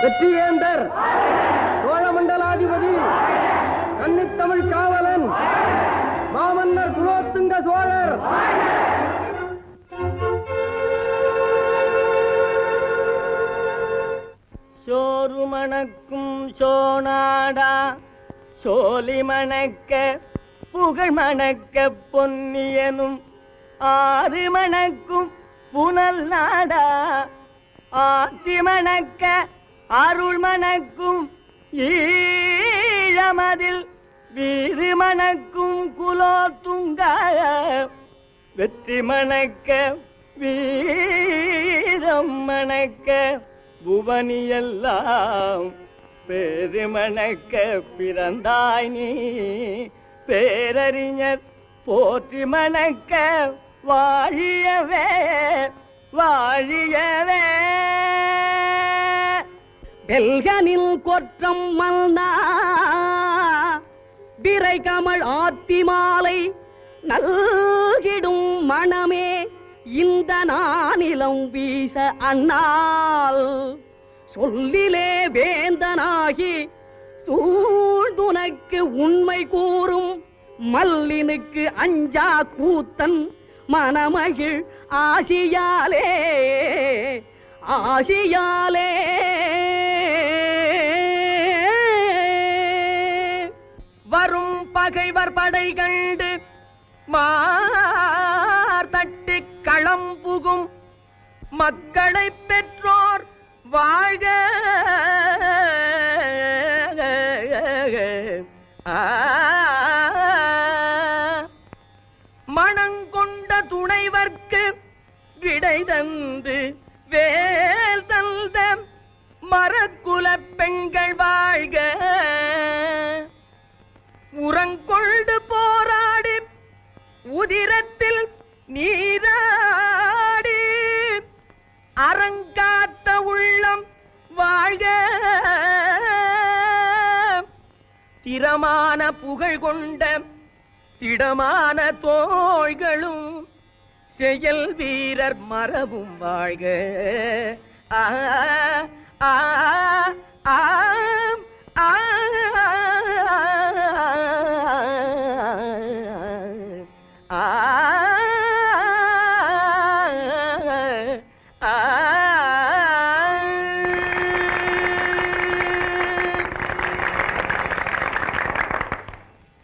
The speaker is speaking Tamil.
வெற்றியேந்தர் சோழமண்டலாதிபதி கன்னித்தமிழ் காவலன் மாமன்னர் குலோத்துங்க சோழர் சோறு மணக்கும் சோனாடா சோலி மணக்க புகழ் மணக்க பொன்னியனும் ஆறு மணக்கும் புனல் நாடா ஆத்தி மணக்க அருள் மணக்கும் ஈழமதில் வீறு மணக்கும் குலோத்துங்க வெற்றி மணக்க வீரம் மணக்க புவனியெல்லாம் பெருமணக்க பிறந்தாய் நீ பேரறிஞர் போற்றி மணக்க வாழியவே வாழியவே பெல்கனில் கொற்றம் மல்னா விரை கமல் ஆத்தி மாலை நல்கிடும் மணமே இந்த நானிலம் வீச அண்ணால் சொல்லிலே வேந்தனாகி சூழ்ந்துனக்கு உண்மை கூறும் மல்லினுக்கு அஞ்சா கூத்தன் மணமகிழ் ஆசியாலே ஆசியாலே வரும் பகைவர் படை கண்டு மார்த்தட்டி களம் புகும் மக்களை பெற்றோர் வாழ்க மணங்கொண்ட துணைவர்க்கு விடை தந்து வேல் தந்த மரக்குல பெண்கள் வாழ்க உரங்கொண்டு போராடி உதிரத்தில் நீராடி அரங்காத்த உள்ளம் வாழ்க திறமான புகழ் கொண்ட திடமான தோள்களும் செயல் வீரர் மரபும் வாழ்க ஆ ஆ ஆ ஆ ஆ